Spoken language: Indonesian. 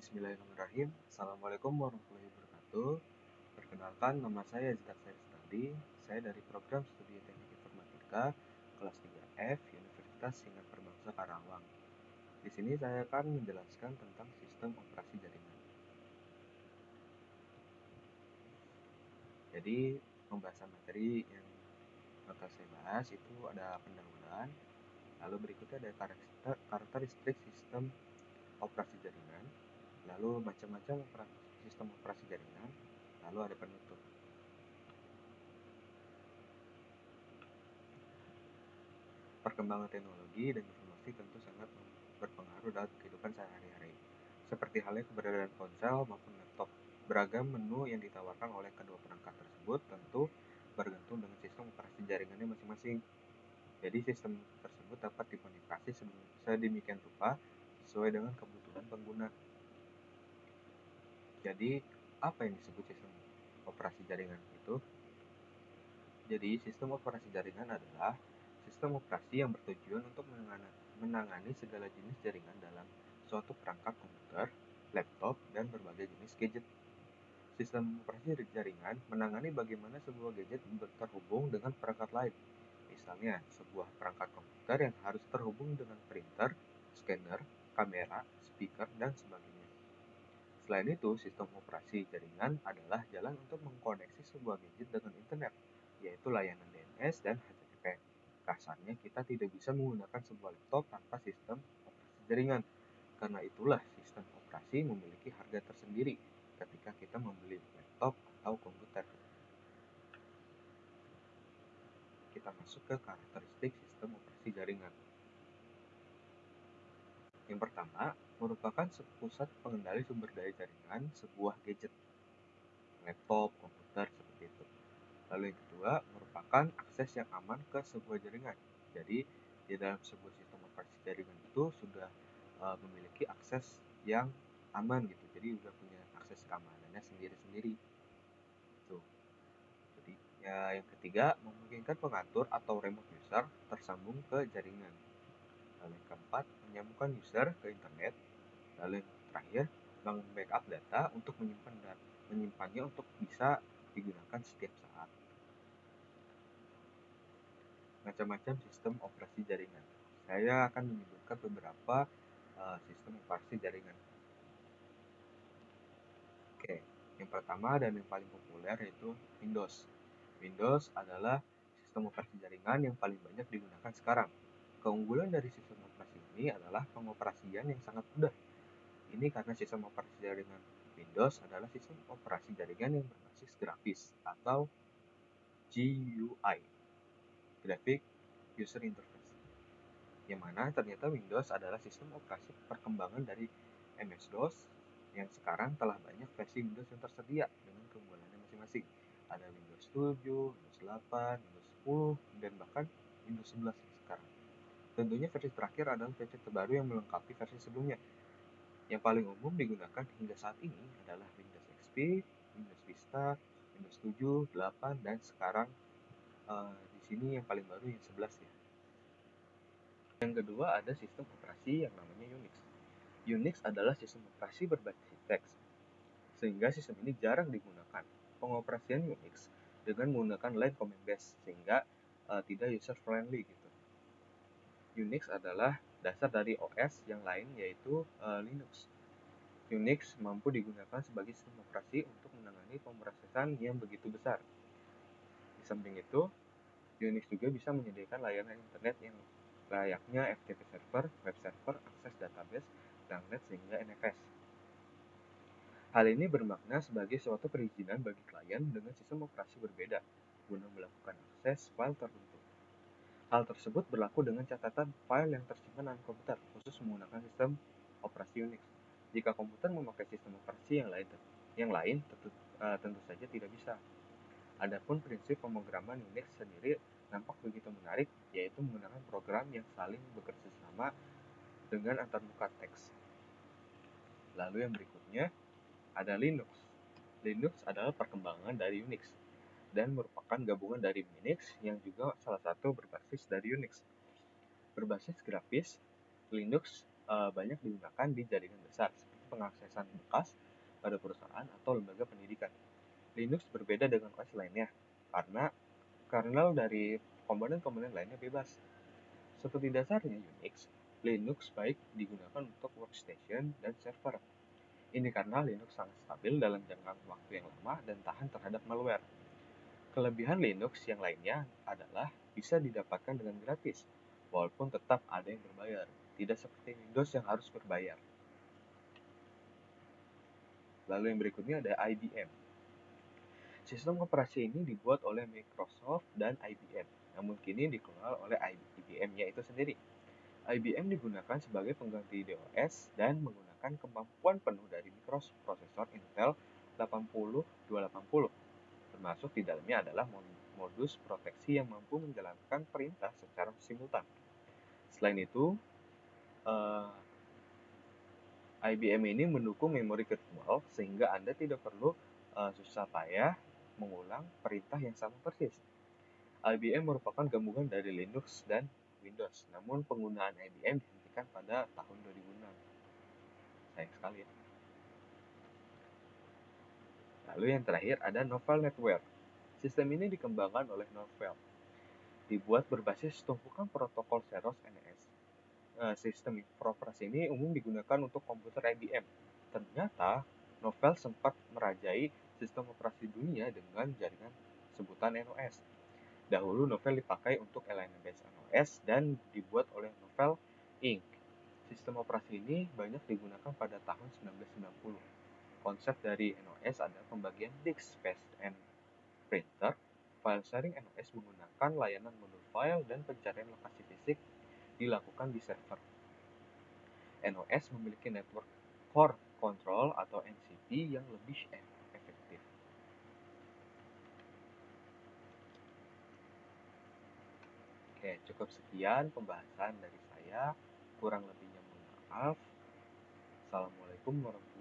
Bismillahirrahmanirrahim. Assalamualaikum warahmatullahi wabarakatuh. Perkenalkan, nama saya Zita Stadi. Saya dari program studi Teknik Informatika kelas 3F Universitas Sinar Perbangsa Karawang. Di sini saya akan menjelaskan tentang sistem operasi jaringan. Jadi, pembahasan materi yang bakal saya bahas itu ada pendahuluan, lalu berikutnya ada karakteristik sistem operasi jaringan, lalu macam-macam sistem operasi jaringan, lalu ada penutup. Perkembangan teknologi dan informasi tentu sangat berpengaruh dalam kehidupan sehari-hari. Seperti halnya keberadaan ponsel maupun laptop. Beragam menu yang ditawarkan oleh kedua perangkat tersebut tentu bergantung dengan sistem operasi jaringannya masing-masing. Jadi sistem tersebut dapat dimodifikasi sedemikian rupa sesuai dengan kebutuhan pengguna. Jadi, apa yang disebut sistem operasi jaringan itu? Jadi, sistem operasi jaringan adalah sistem operasi yang bertujuan untuk menangani segala jenis jaringan dalam suatu perangkat komputer, laptop, dan berbagai jenis gadget. Sistem operasi jaringan menangani bagaimana sebuah gadget terhubung dengan perangkat lain. Misalnya, sebuah perangkat komputer yang harus terhubung dengan printer, scanner, kamera, speaker, dan sebagainya. Selain itu, sistem operasi jaringan adalah jalan untuk mengkoneksi sebuah gadget dengan internet, yaitu layanan DNS dan HTTP. Kasarnya, kita tidak bisa menggunakan sebuah laptop tanpa sistem operasi jaringan. Karena itulah sistem operasi memiliki harga tersendiri ketika kita membeli laptop atau komputer. Kita masuk ke karakteristik sistem operasi jaringan. Yang pertama, merupakan pusat pengendali sumber daya jaringan sebuah gadget, laptop, komputer, seperti itu. Lalu yang kedua, merupakan akses yang aman ke sebuah jaringan. Jadi, di dalam sebuah sistem operasi jaringan itu sudah memiliki akses yang aman gitu. Jadi, sudah punya akses keamanannya sendiri-sendiri. Tuh. Jadi, yang ketiga, memungkinkan pengatur atau remote user tersambung ke jaringan. Lalu yang keempat, menyambungkan user ke internet. Lalu yang terakhir, backup data untuk menyimpannya untuk bisa digunakan setiap saat. Macam-macam sistem operasi jaringan. Saya akan menyebutkan beberapa sistem operasi jaringan. Oke, yang pertama dan yang paling populer yaitu Windows. Windows adalah sistem operasi jaringan yang paling banyak digunakan sekarang. Keunggulan dari sistem operasi ini adalah pengoperasian yang sangat mudah. Ini karena sistem operasi jaringan Windows adalah sistem operasi jaringan yang berbasis grafis atau GUI, Graphic User Interface, yang mana ternyata Windows adalah sistem operasi perkembangan dari MS-DOS yang sekarang telah banyak versi Windows yang tersedia dengan keunggulannya masing-masing. Ada Windows 7, Windows 8, Windows 10, dan bahkan Windows 11 sekarang. Tentunya versi terakhir adalah versi terbaru yang melengkapi versi sebelumnya. Yang paling umum digunakan hingga saat ini adalah Windows XP, Windows Vista, Windows 7, 8, dan sekarang di sini yang paling baru yang 11 ya. Yang kedua ada sistem operasi yang namanya Unix. Unix adalah sistem operasi berbasis teks, sehingga sistem ini jarang digunakan. Pengoperasian Unix dengan menggunakan line command base, sehingga tidak user friendly gitu. Unix adalah dasar dari OS yang lain yaitu Linux. Unix mampu digunakan sebagai sistem operasi untuk menangani pemrosesan yang begitu besar. Di samping itu, Unix juga bisa menyediakan layanan internet yang layaknya FTP server, web server, akses database, telnet, sehingga NFS. Hal ini bermakna sebagai suatu perizinan bagi klien dengan sistem operasi berbeda guna melakukan akses file tertentu. Hal tersebut berlaku dengan catatan file yang tersimpan dalam komputer, khusus menggunakan sistem operasi Unix. Jika komputer memakai sistem operasi yang lain tentu saja tidak bisa. Adapun prinsip pemrograman Unix sendiri nampak begitu menarik, yaitu menggunakan program yang saling bekerja sama dengan antarmuka teks. Lalu yang berikutnya ada Linux. Linux adalah perkembangan dari Unix dan merupakan gabungan dari Minix yang juga salah satu berbasis dari Unix. Berbasis grafis, Linux banyak digunakan di jaringan besar seperti pengaksesan bekas pada perusahaan atau lembaga pendidikan. Linux berbeda dengan OS lainnya karena kernel dari komponen-komponen lainnya bebas. Seperti dasarnya Unix, Linux baik digunakan untuk workstation dan server. Ini karena Linux sangat stabil dalam jangka waktu yang lama dan tahan terhadap malware. Kelebihan Linux yang lainnya adalah bisa didapatkan dengan gratis, walaupun tetap ada yang berbayar, tidak seperti Windows yang harus berbayar. Lalu yang berikutnya ada IBM. Sistem operasi ini dibuat oleh Microsoft dan IBM, namun kini dikelola oleh IBM-nya itu sendiri. IBM digunakan sebagai pengganti DOS dan menggunakan kemampuan penuh dari mikroprosesor Intel 80280. Termasuk di dalamnya adalah modus proteksi yang mampu menjalankan perintah secara simultan. Selain itu, IBM ini mendukung memori virtual sehingga Anda tidak perlu susah payah mengulang perintah yang sama persis. IBM merupakan gabungan dari Linux dan Windows, namun penggunaan IBM dihentikan pada tahun 2006. Sayang sekali ya. Lalu yang terakhir ada Novell NetWare. Sistem ini dikembangkan oleh Novell. Dibuat berbasis tumpukan protokol Xerox NS. Sistem operasi ini umum digunakan untuk komputer IBM. Ternyata, Novell sempat merajai sistem operasi dunia dengan jaringan sebutan NOS. Dahulu Novell dipakai untuk LNBS NOS dan dibuat oleh Novell Inc. Sistem operasi ini banyak digunakan pada tahun 1990. Konsep dari NOS adalah pembagian disk, space, and printer. File sharing NOS menggunakan layanan modul file dan pencarian lokasi fisik dilakukan di server. NOS memiliki network core control atau NCP yang lebih efektif. Oke, cukup sekian pembahasan dari saya. Kurang lebihnya mohon maaf. Assalamualaikum warahmatullahi wabarakatuh.